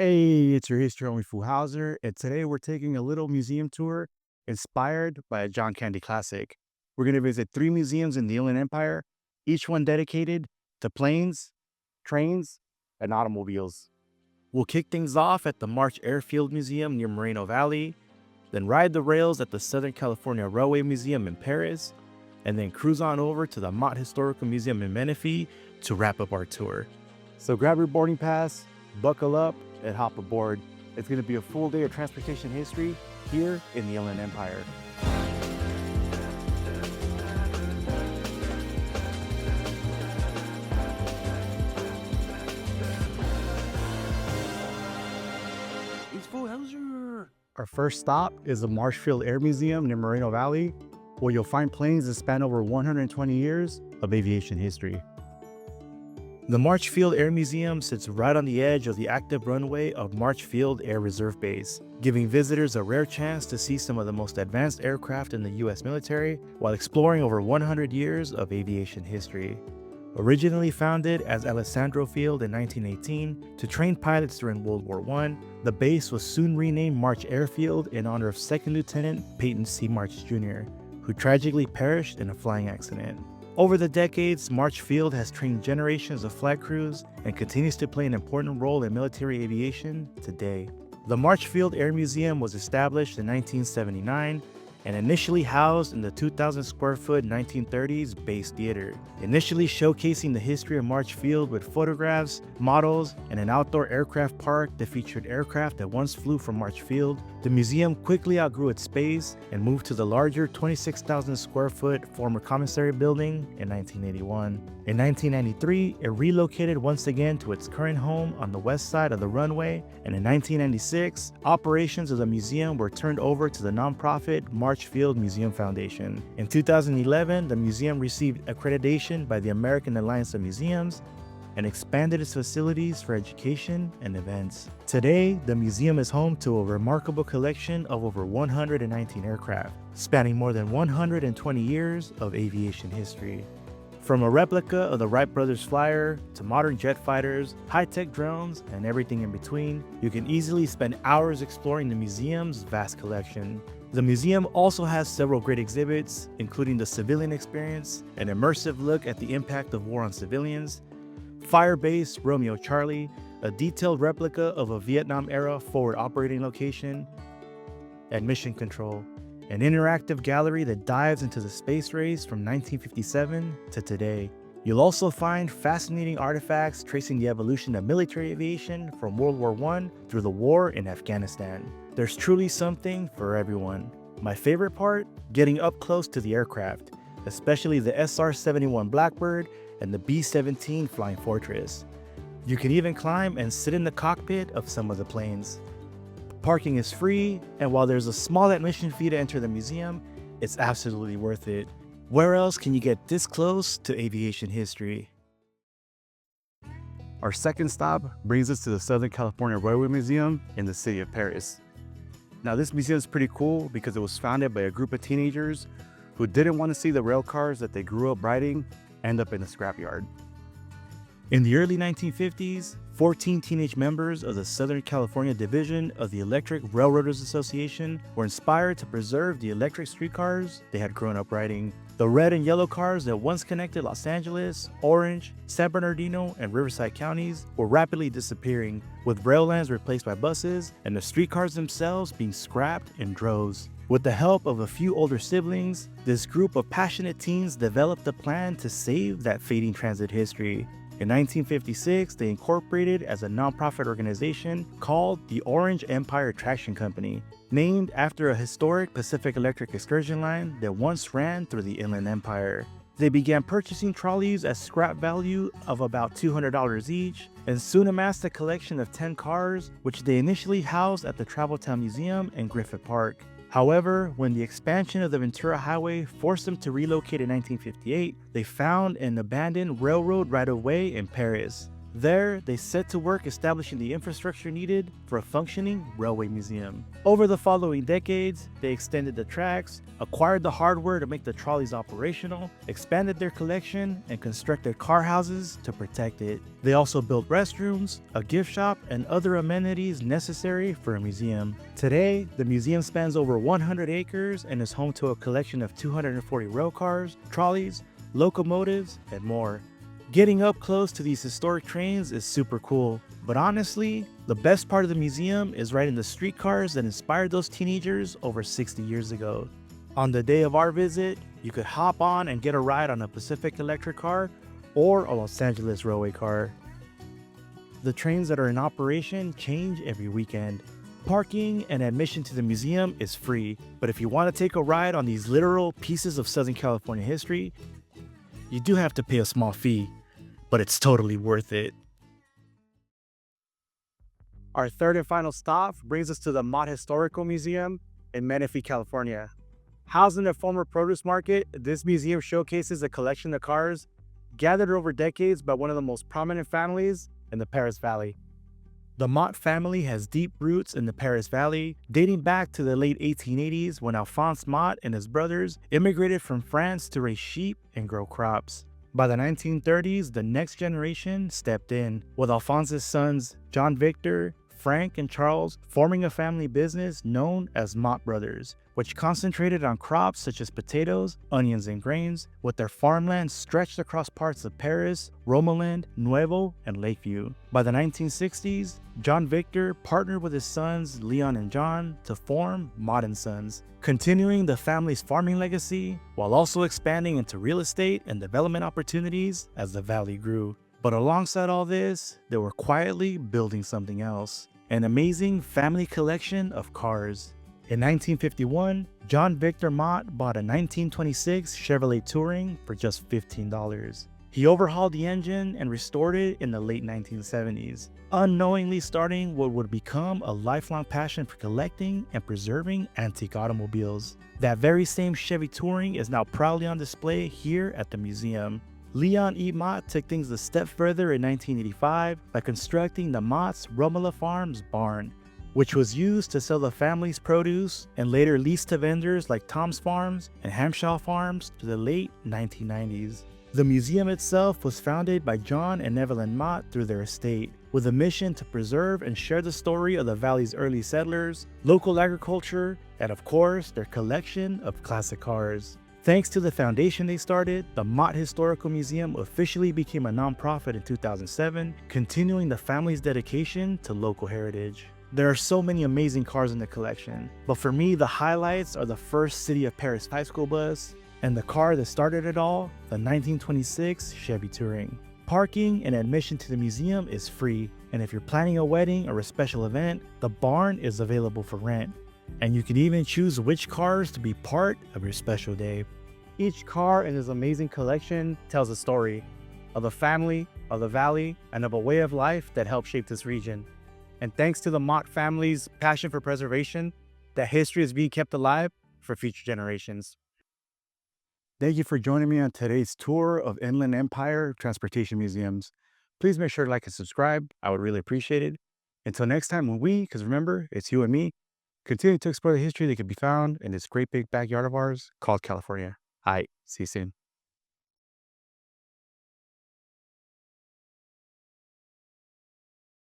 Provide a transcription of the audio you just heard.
Hey, it's your history only fool Howser, and today we're taking a little museum tour inspired by a John Candy classic. We're going to visit three museums in the Inland Empire, each one dedicated to planes, trains, and automobiles. We'll kick things off at the March Airfield Museum near Moreno Valley, then ride the rails at the Southern California Railway Museum in Perris, and then cruise on over to the Motte Historical Museum in Menifee to wrap up our tour. So grab your boarding pass, buckle up, and hop aboard. It's going to be a full day of transportation history here in the Inland Empire. It's for Howser. Our first stop is the Marshfield Air Museum near Moreno Valley, where you'll find planes that span over 120 years of aviation history. The Marshfield Air Museum sits right on the edge of the active runway of Marshfield Air Reserve Base, giving visitors a rare chance to see some of the most advanced aircraft in the U.S. military while exploring over 100 years of aviation history. Originally founded as Alessandro Field in 1918 to train pilots during World War I, the base was soon renamed March Airfield in honor of Second Lieutenant Peyton C. March Jr., who tragically perished in a flying accident. Over the decades, March Field has trained generations of flight crews and continues to play an important role in military aviation today. The March Field Air Museum was established in 1979 and initially housed in the 2,000 square foot 1930s base theater, initially showcasing the history of March Field with photographs, models, and an outdoor aircraft park that featured aircraft that once flew from March Field. The museum quickly outgrew its space and moved to the larger 26,000 square foot former commissary building in 1981. In 1993, it relocated once again to its current home on the west side of the runway, and in 1996, operations of the museum were turned over to the nonprofit March Field Museum Foundation. In 2011, the museum received accreditation by the American Alliance of Museums and expanded its facilities for education and events. Today, the museum is home to a remarkable collection of over 119 aircraft, spanning more than 120 years of aviation history. From a replica of the Wright brothers flyer to modern jet fighters, high-tech drones, and everything in between, you can easily spend hours exploring the museum's vast collection. The museum also has several great exhibits, including the civilian experience, an immersive look at the impact of war on civilians, Fire Base Romeo Charlie, a detailed replica of a Vietnam-era forward operating location, and Mission Control, an interactive gallery that dives into the space race from 1957 to today. You'll also find fascinating artifacts tracing the evolution of military aviation from World War I through the war in Afghanistan. There's truly something for everyone. My favorite part? Getting up close to the aircraft, especially the SR-71 Blackbird and the B-17 Flying Fortress. You can even climb and sit in the cockpit of some of the planes. Parking is free, and while there's a small admission fee to enter the museum, it's absolutely worth it. Where else can you get this close to aviation history? Our second stop brings us to the Southern California Railway Museum in the city of Perris. Now, this museum is pretty cool because it was founded by a group of teenagers who didn't want to see the rail cars that they grew up riding end up in a scrapyard. In the early 1950s, 14 teenage members of the Southern California division of the Electric Railroaders Association were inspired to preserve the electric streetcars they had grown up riding. The red and yellow cars that once connected Los Angeles, Orange, San Bernardino, and Riverside counties were rapidly disappearing, with rail lines replaced by buses and the streetcars themselves being scrapped in droves. With the help of a few older siblings, this group of passionate teens developed a plan to save that fading transit history. In 1956, they incorporated as a nonprofit organization called the Orange Empire Traction Company, named after a historic Pacific Electric excursion line that once ran through the Inland Empire. They began purchasing trolleys at scrap value of about $200 each, and soon amassed a collection of 10 cars, which they initially housed at the Traveltown Museum in Griffith Park. However, when the expansion of the Ventura Highway forced them to relocate in 1958, they found an abandoned railroad right-of-way in Perris. There, they set to work establishing the infrastructure needed for a functioning railway museum. Over the following decades, they extended the tracks, acquired the hardware to make the trolleys operational, expanded their collection, and constructed car houses to protect it. They also built restrooms, a gift shop, and other amenities necessary for a museum. Today, the museum spans over 100 acres and is home to a collection of 240 rail cars, trolleys, locomotives, and more. Getting up close to these historic trains is super cool, but honestly, the best part of the museum is riding the streetcars that inspired those teenagers over 60 years ago. On the day of our visit, you could hop on and get a ride on a Pacific Electric car or a Los Angeles Railway car. The trains that are in operation change every weekend. Parking and admission to the museum is free, but if you want to take a ride on these literal pieces of Southern California history, you do have to pay a small fee, but it's totally worth it. Our third and final stop brings us to the Motte Historical Museum in Menifee, California. Housed in a former produce market, this museum showcases a collection of cars gathered over decades by one of the most prominent families in the Perris Valley. The Mott family has deep roots in the Perris Valley, dating back to the late 1880s when Alphonse Mott and his brothers immigrated from France to raise sheep and grow crops. By the 1930s, the next generation stepped in, with Alphonse's sons John Victor, Frank, and Charles forming a family business known as Mott Brothers, which concentrated on crops such as potatoes, onions, and grains, with their farmland stretched across parts of Perris, Romoland, Nuevo, and Lakeview. By the 1960s, John Victor partnered with his sons Leon and John to form Mott & Sons, continuing the family's farming legacy while also expanding into real estate and development opportunities as the valley grew. But alongside all this, they were quietly building something else, an amazing family collection of cars. In 1951, John Victor Mott bought a 1926 Chevrolet Touring for just $15. He overhauled the engine and restored it in the late 1970s, unknowingly starting what would become a lifelong passion for collecting and preserving antique automobiles. That very same Chevy Touring is now proudly on display here at the museum. Leon E. Mott took things a step further in 1985 by constructing the Mott's Romola Farms barn, which was used to sell the family's produce and later leased to vendors like Tom's Farms and Hampshire Farms to the late 1990s. The museum itself was founded by John and Evelyn Mott through their estate, with a mission to preserve and share the story of the valley's early settlers, local agriculture, and of course, their collection of classic cars. Thanks to the foundation they started, the Motte Historical Museum officially became a nonprofit in 2007, continuing the family's dedication to local heritage. There are so many amazing cars in the collection, but for me, the highlights are the first City of Perris high school bus and the car that started it all, the 1926 Chevy Touring. Parking and admission to the museum is free, and if you're planning a wedding or a special event, the barn is available for rent. And you can even choose which cars to be part of your special day. Each car in this amazing collection tells a story of the family, of the valley, and of a way of life that helped shape this region. And thanks to the Mott family's passion for preservation, that history is being kept alive for future generations. Thank you for joining me on today's tour of Inland Empire Transportation Museums. Please make sure to like and subscribe. I would really appreciate it. Until next time, when we, because remember, it's you and me, continue to explore the history that can be found in this great big backyard of ours called California. All right, see you soon.